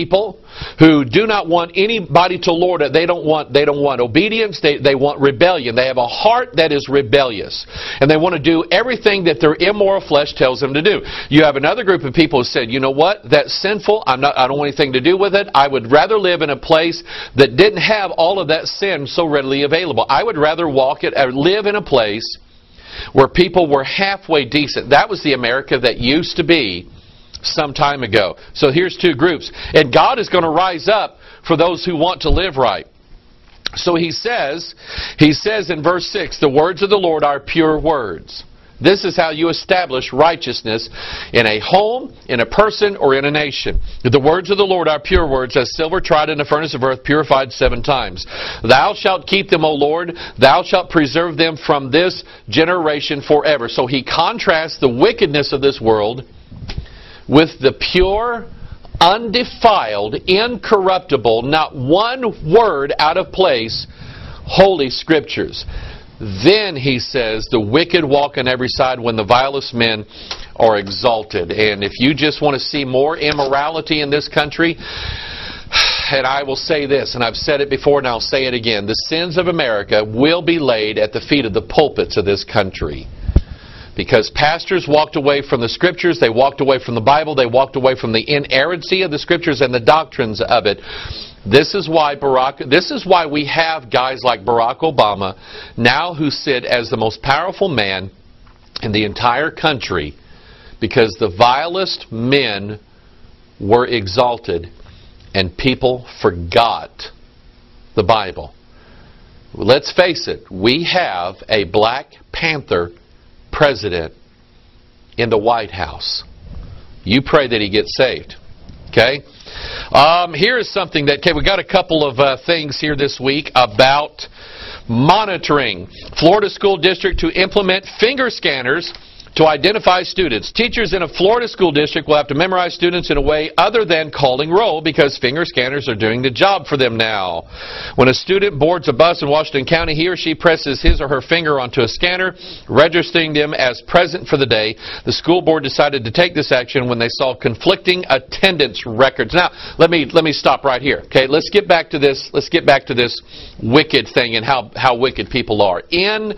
people who do not want anybody to lord it. They don't want obedience. They want rebellion. They have a heart that is rebellious. And they want to do everything that their immoral flesh tells them to do. You have another group of people who said, you know what, that's sinful. I don't want anything to do with it. I would rather live in a place that didn't have all of that sin so readily available. I would rather live in a place where people were halfway decent. That was the America that used to be some time ago. So here's two groups. And God is going to rise up for those who want to live right. So he says in verse 6, the words of the Lord are pure words. This is how you establish righteousness in a home, in a person, or in a nation. The words of the Lord are pure words, as silver tried in a furnace of earth, purified 7 times. Thou shalt keep them, O Lord. Thou shalt preserve them from this generation forever. So he contrasts the wickedness of this world with the pure, undefiled, incorruptible, not one word out of place, Holy Scriptures. Then, he says, the wicked walk on every side when the vilest men are exalted. And if you just want to see more immorality in this country, and I will say this, and I've said it before and I'll say it again, the sins of America will be laid at the feet of the pulpits of this country. Because pastors walked away from the Scriptures, they walked away from the Bible, they walked away from the inerrancy of the Scriptures and the doctrines of it. This is why we have guys like Barack Obama now who sit as the most powerful man in the entire country, because the vilest men were exalted and people forgot the Bible. Let's face it, we have a Black Panther president in the White House. You pray that he gets saved. Okay? Here is something that, we got a couple of things here this week about monitoring. Florida School District to implement finger scanners to identify students. Teachers in a Florida school district will have to memorize students in a way other than calling roll, because finger scanners are doing the job for them now. When a student boards a bus in Washington County, he or she presses his or her finger onto a scanner, registering them as present for the day. The school board decided to take this action when they saw conflicting attendance records. Now, let me stop right here. Okay, let's get back to this. Let's get back to this wicked thing and how wicked people are. In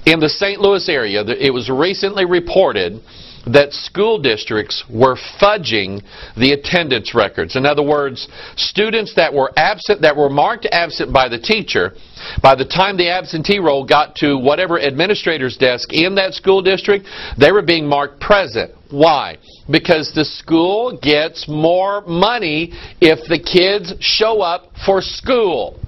the St. Louis area, it was recently reported that school districts were fudging the attendance records. In other words, students that were absent, that were marked absent by the teacher, by the time the absentee roll got to whatever administrator's desk in that school district, they were being marked present. Why? Because the school gets more money if the kids show up for school.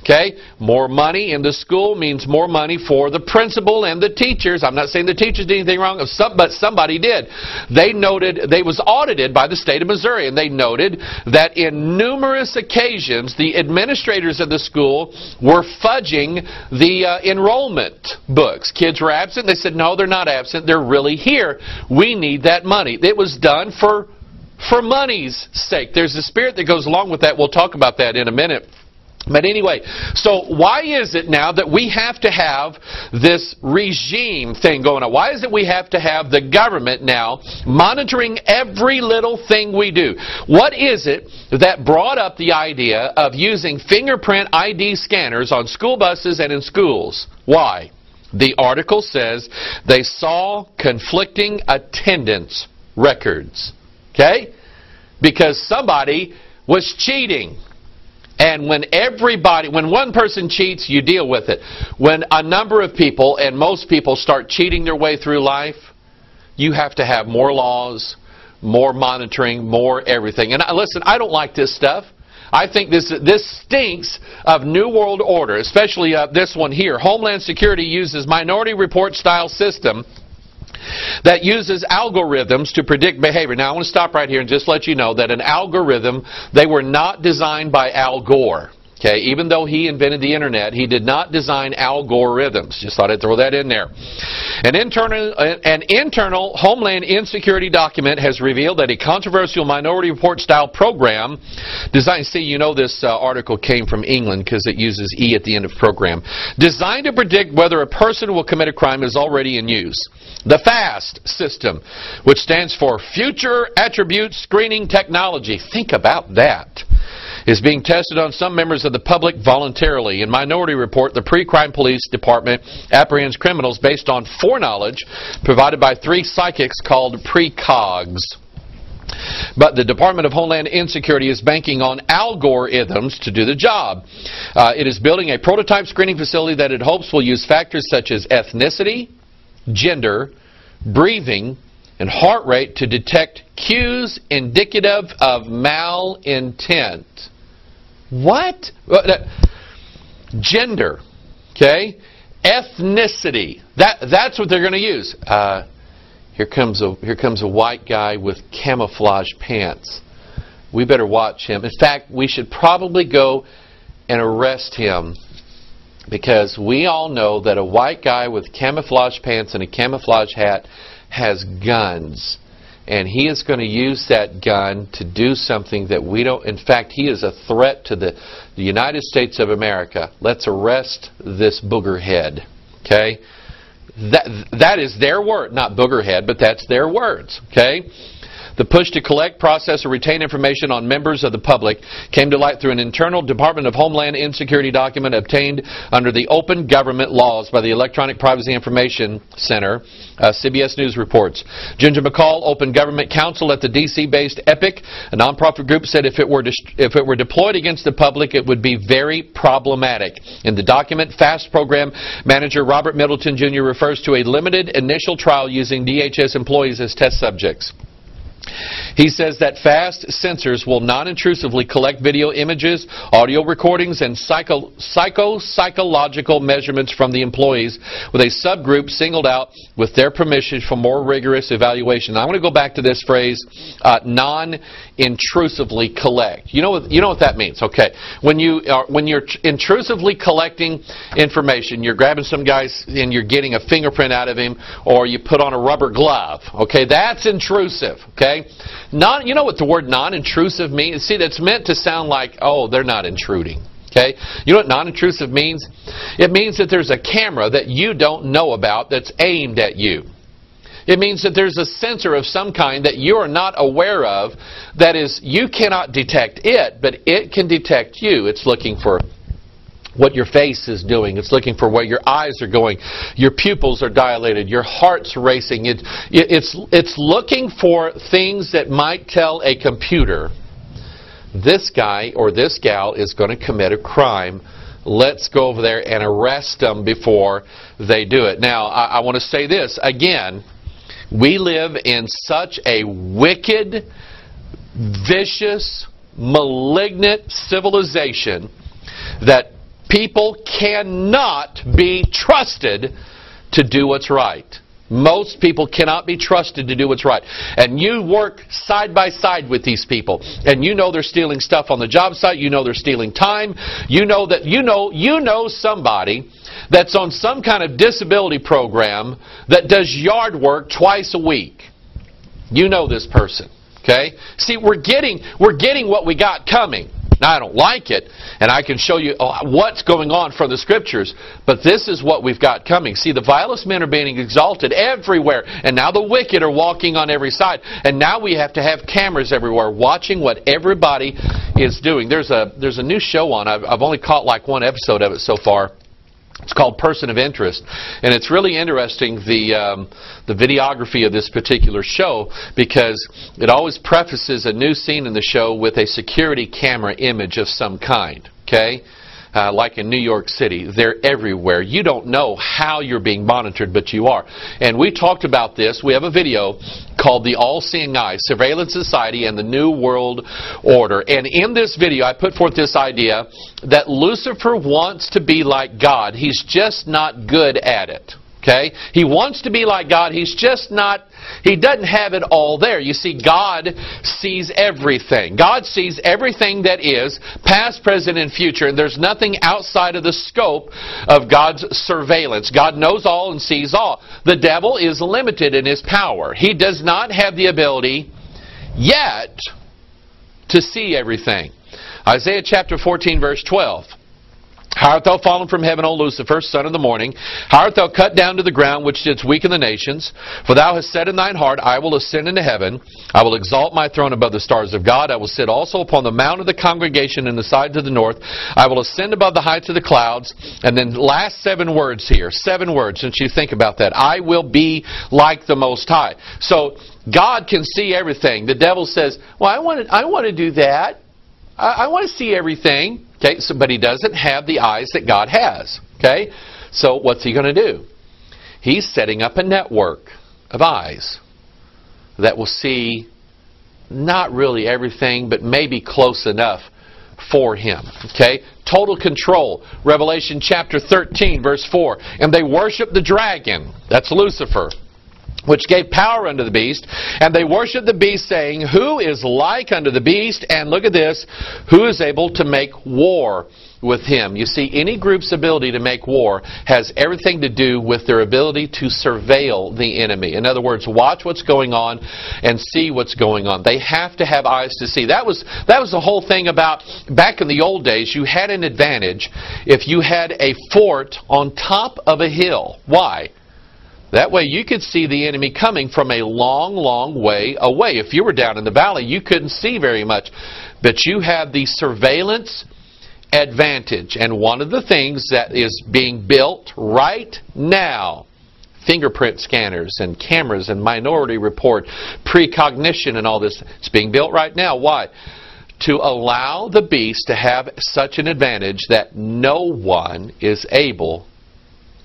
Okay? More money in the school means more money for the principal and the teachers. I'm not saying the teachers did anything wrong, but somebody did. They was audited by the state of Missouri, and they noted that in numerous occasions the administrators of the school were fudging the enrollment books. Kids were absent. They said, no, they're not absent. They're really here. We need that money. It was done for money's sake. There's a spirit that goes along with that. We'll talk about that in a minute. But anyway, so why is it now that we have to have this regime thing going on? Why is it we have to have the government now monitoring every little thing we do? What is it that brought up the idea of using fingerprint ID scanners on school buses and in schools? Why? The article says they saw conflicting attendance records. Okay? Because somebody was cheating. And when one person cheats, you deal with it. When a number of people, and most people, start cheating their way through life, you have to have more laws, more monitoring, more everything. And listen, I don't like this stuff. I think this stinks of New World Order, especially this one here. Homeland Security uses Minority Report style system that uses algorithms to predict behavior. Now, I want to stop right here and just let you know that an algorithm, they were not designed by Al Gore. Okay, even though he invented the internet, he did not design algorithms. Just thought I'd throw that in there. An internal Homeland Insecurity document has revealed that a controversial Minority Report style program designed, see, you know this article came from England because it uses E at the end of program, designed to predict whether a person will commit a crime is already in use. The FAST system, which stands for Future Attribute Screening Technology. Think about that. Is being tested on some members of the public voluntarily. In Minority Report, the pre-crime police department apprehends criminals based on foreknowledge provided by 3 psychics called precogs. But the Department of Homeland Insecurity is banking on algorithms to do the job. It is building a prototype screening facility that it hopes will use factors such as ethnicity, gender, breathing, and heart rate to detect cues indicative of malintent. What? Gender, okay? Ethnicity. That's what they're going to use. Here comes a white guy with camouflage pants. We better watch him. In fact, we should probably go and arrest him, because we all know that a white guy with camouflage pants and a camouflage hat has guns. And he is going to use that gun to do something that we don't. In fact, he is a threat to the United States of America. Let's arrest this boogerhead. Okay? That is their word. Not boogerhead, but that's their words. Okay? The push to collect, process, or retain information on members of the public came to light through an internal Department of Homeland Insecurity document obtained under the open government laws by the Electronic Privacy Information Center, CBS News reports. Ginger McCall, Open Government Counsel at the D.C.-based EPIC, a nonprofit group, said if it were deployed against the public, it would be very problematic. In the document, FAST program manager Robert Middleton Jr. refers to a limited initial trial using DHS employees as test subjects. He says that FAST sensors will non-intrusively collect video images, audio recordings, and psychological measurements from the employees, with a subgroup singled out with their permission for more rigorous evaluation. I want to go back to this phrase, non-intrusively collect. You know what that means, okay? When you're intrusively collecting information, you're grabbing some guys and you're getting a fingerprint out of him, or you put on a rubber glove, okay? That's intrusive, okay? You know what the word non-intrusive means? See, that's meant to sound like, oh, they're not intruding. Okay? You know what non-intrusive means? It means that there's a camera that you don't know about that's aimed at you. It means that there's a sensor of some kind that you are not aware of, that is, you cannot detect it, but it can detect you. It's looking for what your face is doing. It's looking for where your eyes are going. Your pupils are dilated. Your heart's racing. It's looking for things that might tell a computer, this guy or this gal is going to commit a crime. Let's go over there and arrest them before they do it. Now, I want to say this again. We live in such a wicked, vicious, malignant civilization that people cannot be trusted to do what's right. Most people cannot be trusted to do what's right. And you work side by side with these people, and you know they're stealing stuff on the job site. You know they're stealing time. You know that you know somebody that's on some kind of disability program that does yard work twice a week. You know this person. Okay? See, we're getting what we got coming. Now, I don't like it, and I can show you what's going on from the Scriptures, but this is what we've got coming. See, the vilest men are being exalted everywhere, and now the wicked are walking on every side, and now we have to have cameras everywhere watching what everybody is doing. There's a new show on. I've only caught like one episode of it so far. It's called Person of Interest, and it's really interesting, the videography of this particular show, because it always prefaces a new scene in the show with a security camera image of some kind, okay? Like in New York City. They're everywhere. You don't know how you're being monitored, but you are. And we talked about this. We have a video called The All-Seeing Eye, Surveillance Society and the New World Order. And in this video, I put forth this idea that Lucifer wants to be like God. He's just not good at it. Okay? He wants to be like God. He's just not, he doesn't have it all there. You see, God sees everything. God sees everything that is, past, present, and future. And there's nothing outside of the scope of God's surveillance. God knows all and sees all. The devil is limited in his power. He does not have the ability yet to see everything. Isaiah chapter 14, verse 12. How art thou fallen from heaven, O Lucifer, son of the morning? How art thou cut down to the ground, which didst weaken the nations? For thou hast said in thine heart, I will ascend into heaven. I will exalt my throne above the stars of God. I will sit also upon the mount of the congregation in the sides of the north. I will ascend above the heights of the clouds. And then last 7 words here. 7 words, since you think about that. I will be like the Most High. So God can see everything. The devil says, well, I want to do that. I want to see everything. Okay, so, but he doesn't have the eyes that God has. Okay, so what's he going to do? He's setting up a network of eyes that will see not really everything, but maybe close enough for him. Okay, total control. Revelation chapter 13, verse 4. And they worship the dragon. That's Lucifer, which gave power unto the beast. And they worship the beast, saying, Who is like unto the beast? And look at this, who is able to make war with him? You see, any group's ability to make war has everything to do with their ability to surveil the enemy. In other words, watch what's going on and see what's going on. They have to have eyes to see. That was the whole thing about, back in the old days, you had an advantage if you had a fort on top of a hill. Why? That way you could see the enemy coming from a long, long way away. If you were down in the valley, you couldn't see very much. But you have the surveillance advantage. And one of the things that is being built right now, fingerprint scanners and cameras and minority report, precognition and all this, it's being built right now. Why? To allow the beast to have such an advantage that no one is able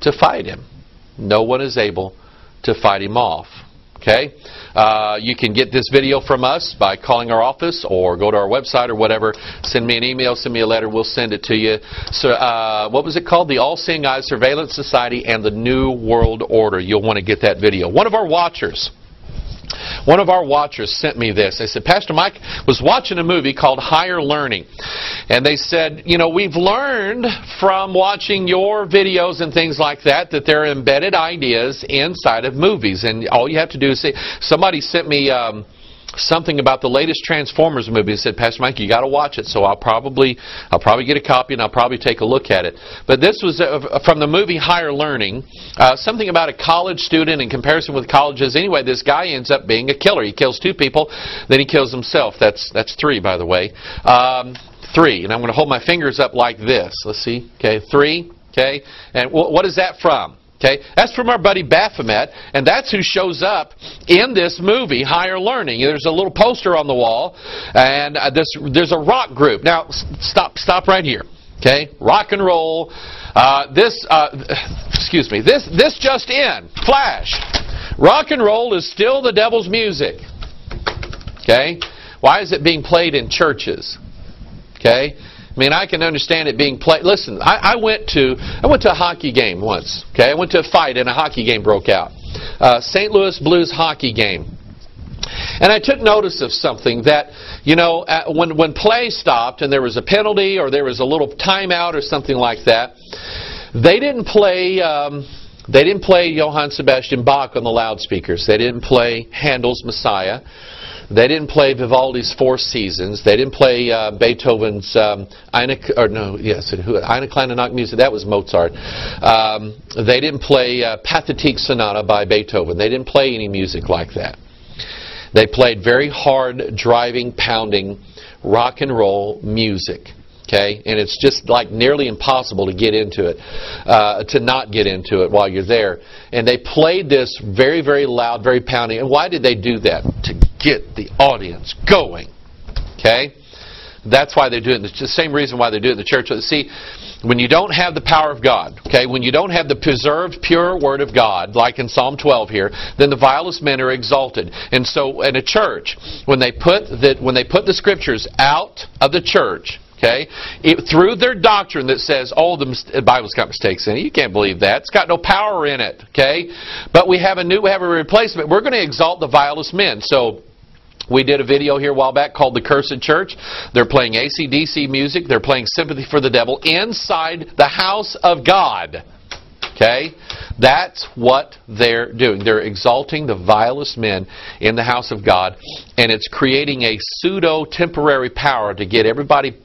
to fight him. No one is able to fight him off. Okay? You can get this video from us by calling our office or go to our website or whatever. Send me an email, send me a letter, we'll send it to you. So, what was it called? The All-Seeing Eyes Surveillance Society and the New World Order. You'll want to get that video. One of our watchers sent me this. They said, Pastor Mike was watching a movie called Higher Learning. And they said, you know, we've learned from watching your videos and things like that there are embedded ideas inside of movies. And all you have to do is say, somebody sent me something about the latest Transformers movie and said, Pastor Mike, you got to watch it. So I'll probably get a copy and I'll probably take a look at it. But this was from the movie Higher Learning, something about a college student in comparison with colleges. Anyway, this guy ends up being a killer. He kills 2 people, then he kills himself. That's 3, by the way. 3, and I'm going to hold my fingers up like this. Let's see. Okay, 3. Okay, and what is that from? Okay, that's from our buddy Baphomet, and that's who shows up in this movie, Higher Learning. There's a little poster on the wall, and there's a rock group. Now, stop right here. Okay, rock and roll. This just in. Flash. Rock and roll is still the devil's music. Okay, why is it being played in churches? Okay. I mean, I can understand it being played. Listen, I went to a hockey game once. Okay, I went to a fight and a hockey game broke out. St. Louis Blues hockey game. And I took notice of something that, you know, when play stopped and there was a penalty or there was a little timeout or something like that, they didn't play Johann Sebastian Bach on the loudspeakers. They didn't play Handel's Messiah. They didn't play Vivaldi's Four Seasons. They didn't play Beethoven's Eine kleine Nachtmusik. That was Mozart. They didn't play Pathetique Sonata by Beethoven. They didn't play any music like that. They played very hard, driving, pounding rock and roll music. Okay, and it's just like nearly impossible to get into it, to not get into it while you're there. And they played this very, very loud, very pounding. And why did they do that? To get the audience going. Okay, that's why they do it. It's the same reason why they do it in the church. See, when you don't have the power of God, okay, when you don't have the preserved, pure Word of God, like in Psalm 12 here, then the vilest men are exalted. And so, in a church, when they put the Scriptures out of the church, Okay? Through their doctrine that says, oh, the Bible's got mistakes in it. You can't believe that. It's got no power in it. Okay? But we have a replacement. We're going to exalt the vilest men. So we did a video here a while back called The Cursed Church. They're playing AC/DC music. They're playing Sympathy for the Devil inside the house of God. Okay? That's what they're doing. They're exalting the vilest men in the house of God, and it's creating a pseudo-temporary power to get everybody